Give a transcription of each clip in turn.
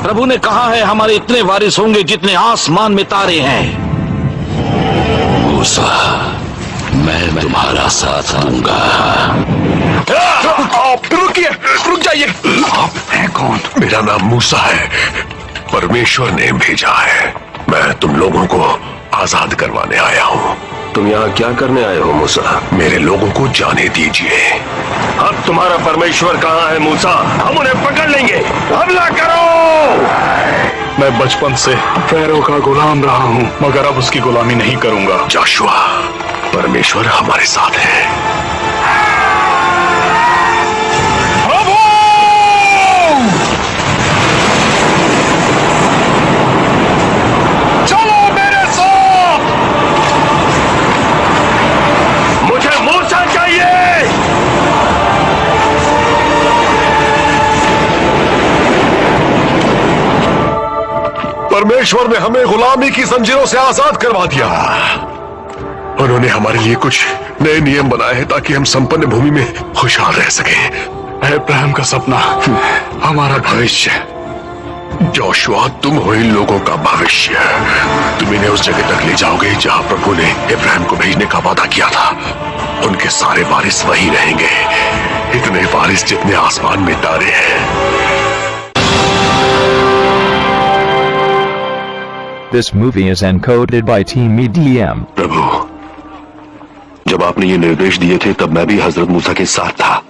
प्रभु ने कहा है हमारे इतने वारिस होंगे जितने आसमान में तारे हैं। मूसा, मैं तुम्हारा साथ दूंगा। रुकिए, रुक जाइए। आप हैं कौन? मेरा नाम मूसा है, परमेश्वर ने भेजा है। मैं तुम लोगों को आजाद करवाने आया हूँ। तुम यहाँ क्या करने आए हो मूसा? मेरे लोगों को जाने दीजिए। अब तुम्हारा परमेश्वर कहाँ है मूसा? हम उन्हें पकड़ लेंगे। हमला करो। मैं बचपन से फैरो का गुलाम रहा हूँ, मगर अब उसकी गुलामी नहीं करूंगा। जोशुआ, परमेश्वर हमारे साथ है। चलो मेरे साथ। मुझे मूसा चाहिए। परमेश्वर ने हमें गुलामी की जंजीरों से आजाद करवा दिया। उन्होंने हमारे लिए कुछ नए नियम बनाए हैं ताकि हम संपन्न भूमि में खुशहाल रह सकें। अब्राहम का सपना हमारा भविष्य। जोशुआ, तुम हो इन लोगों का भविष्य। तुम इन्हें उस जगह तक ले जाओगे जहां प्रभु ने इब्राहिम को भेजने का वादा किया था। उनके सारे वारिस वही रहेंगे, इतने वारिस जितने आसमान में तारे हैं। This movie is encoded by Team EDM. प्रभु, जब आपने ये निर्देश दिए थे तब मैं भी हजरत मूसा के साथ था।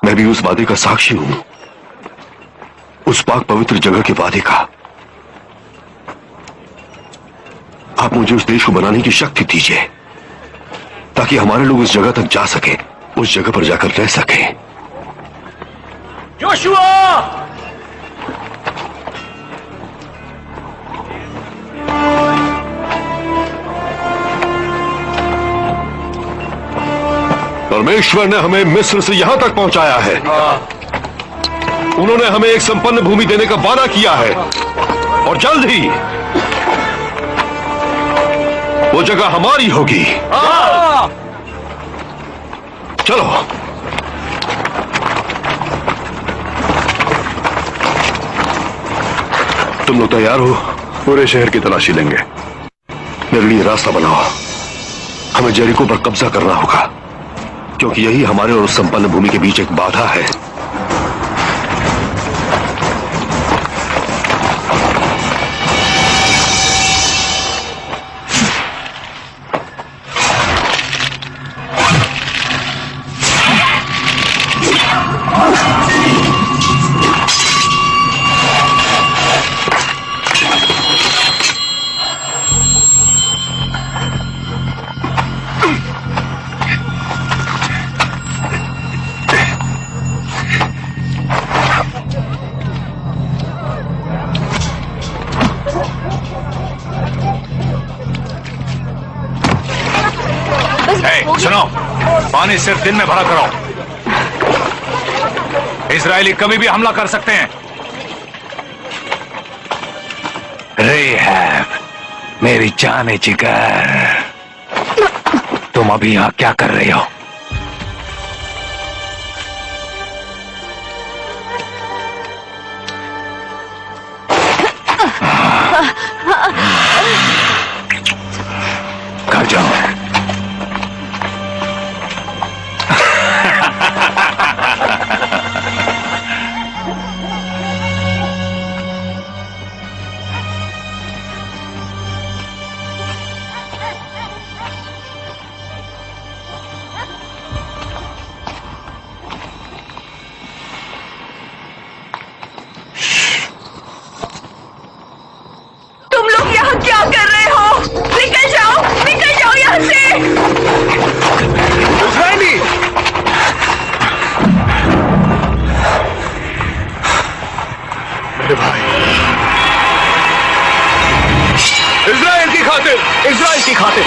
मैं भी उस वादे का साक्षी हूं, उस पाक पवित्र जगह के वादे का। आप मुझे उस देश को बनाने की शक्ति दीजिए ताकि हमारे लोग उस जगह तक जा सके, उस जगह पर जाकर रह सके। जोशुआ! परमेश्वर ने हमें मिस्र से यहां तक पहुंचाया है। उन्होंने हमें एक संपन्न भूमि देने का वादा किया है और जल्द ही वो जगह हमारी होगी। चलो। तुम लोग तैयार हो? पूरे शहर की तलाशी लेंगे। मेरे लिए रास्ता बनाओ। हमें जेरिको पर कब्जा करना होगा क्योंकि यही हमारे और उस संपन्न भूमि के बीच एक बाधा है। सुनो, पानी सिर्फ दिन में भरा करो। इजरायली कभी भी हमला कर सकते हैं। रेहब, मेरी जाने जिगर, तुम अभी यहाँ क्या कर रही हो? घर जाओ। तुम लोग यहाँ क्या कर रहे हो? निकल जाओ यहाँ से। इस्राएली! मेरे भाई, इस्राएल की खातिर, इस्राएल की खातिर।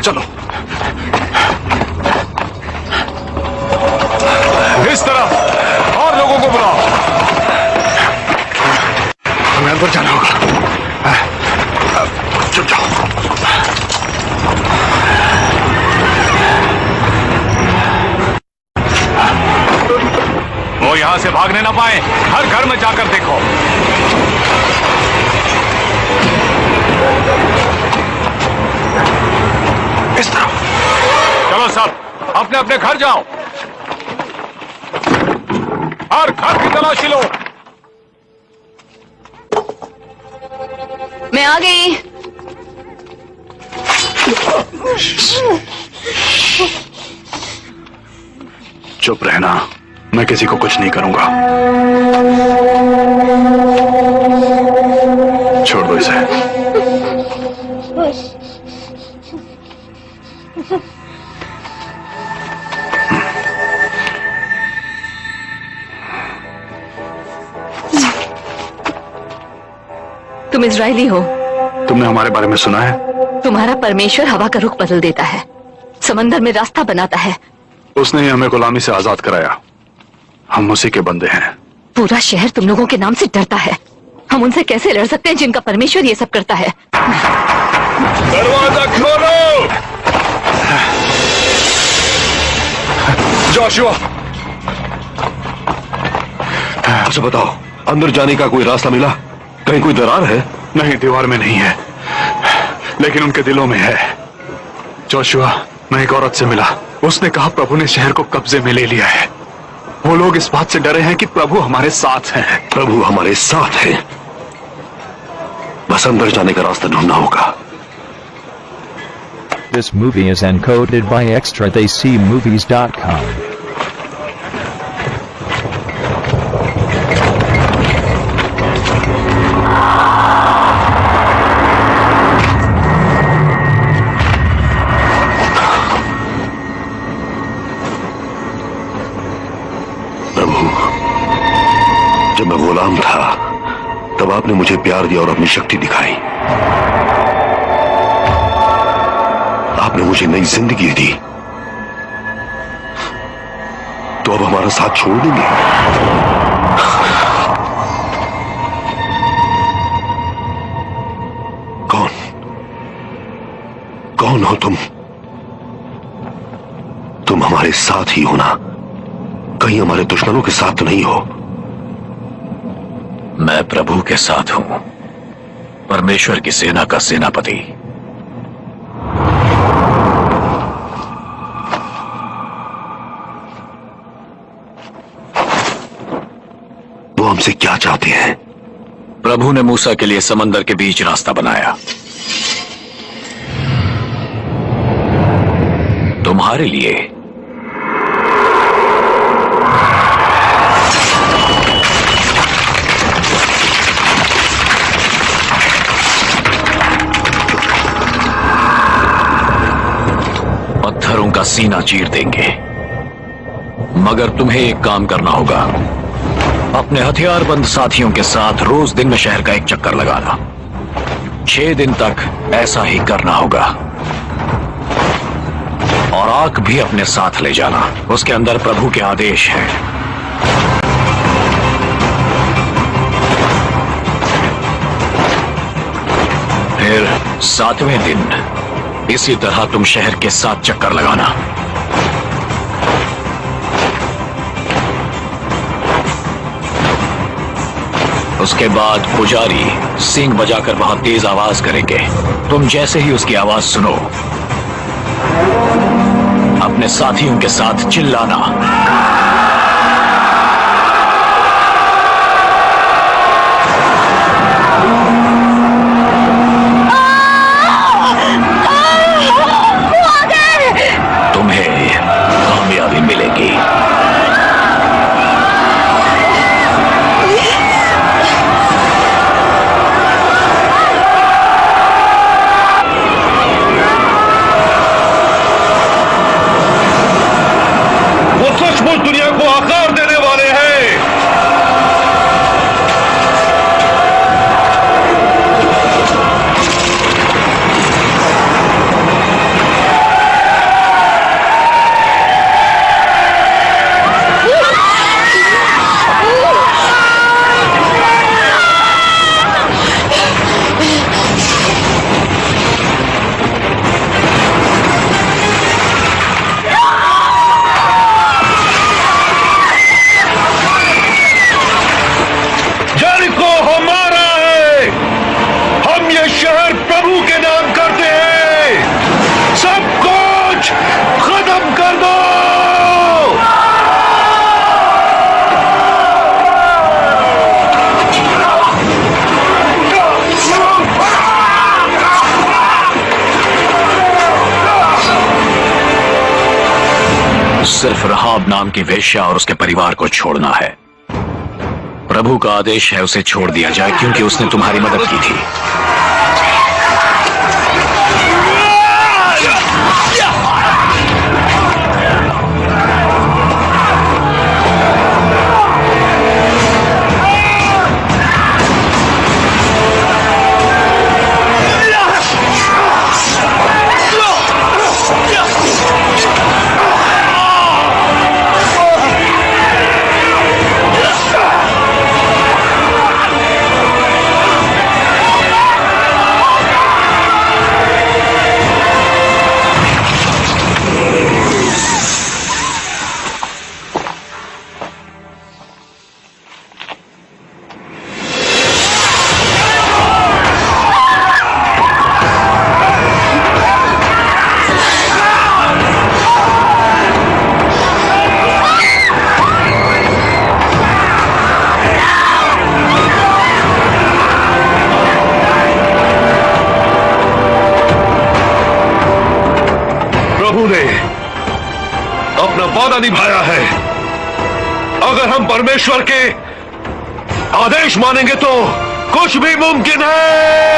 चलो इस तरफ। को बुलाओ। हमें अंदर जाना होगा। चुप जाओ। वो यहां से भागने ना पाए। हर घर में जाकर देखो। इस तरफ। चलो सब अपने अपने घर जाओ। हर घर की तलाशी लो। मैं आ गई। चुप रहना, मैं किसी को कुछ नहीं करूंगा। छोड़ दो इसे। तुम इजरायली हो। तुमने हमारे बारे में सुना है? तुम्हारा परमेश्वर हवा का रुख बदल देता है, समंदर में रास्ता बनाता है। उसने ही हमें गुलामी से आजाद कराया। हम उसी के बंदे हैं। पूरा शहर तुम लोगों के नाम से डरता है। हम उनसे कैसे लड़ सकते हैं जिनका परमेश्वर ये सब करता है? दरवाजा खोलो। जोशुआ, अच्छा बताओ, अंदर जाने का कोई रास्ता मिला? कहीं कोई दरार है? नहीं, दीवार में नहीं है, लेकिन उनके दिलों में है। जोशुआ, मैं एक औरत से मिला। उसने कहा प्रभु ने शहर को कब्जे में ले लिया है। वो लोग इस बात से डरे हैं कि प्रभु हमारे साथ हैं। प्रभु हमारे साथ है। बस अंदर जाने का रास्ता ढूंढना होगा। This movie is encoded by extrathecmovies.com. जब मैं गुलाम था तब आपने मुझे प्यार दिया और अपनी शक्ति दिखाई। आपने मुझे नई जिंदगी दी, तो अब हमारा साथ छोड़ देंगे? कौन कौन हो तुम? तुम हमारे साथ ही हो ना? कहीं हमारे दुश्मनों के साथ तो नहीं हो? मैं प्रभु के साथ हूं, परमेश्वर की सेना का सेनापति। वो हमसे क्या चाहते हैं? प्रभु ने मूसा के लिए समंदर के बीच रास्ता बनाया। तुम्हारे लिए पत्थरों का सीना चीर देंगे। मगर तुम्हें एक काम करना होगा, अपने हथियारबंद साथियों के साथ रोज दिन में शहर का एक चक्कर लगाना। 6 दिन तक ऐसा ही करना होगा। और आग भी अपने साथ ले जाना, उसके अंदर प्रभु के आदेश हैं। फिर 7वें दिन इसी तरह तुम शहर के 7 चक्कर लगाना। उसके बाद पुजारी सींग बजाकर बहुत तेज आवाज करेंगे। तुम जैसे ही उसकी आवाज सुनो, अपने साथियों के साथ चिल्लाना। तुम्हें कामयाबी मिलेगी। सिर्फ रहाब नाम की वेश्या और उसके परिवार को छोड़ना है। प्रभु का आदेश है उसे छोड़ दिया जाए क्योंकि उसने तुम्हारी मदद की थी। प्रभु ने अपना वादा निभाया है। अगर हम परमेश्वर के आदेश मानेंगे तो कुछ भी मुमकिन है।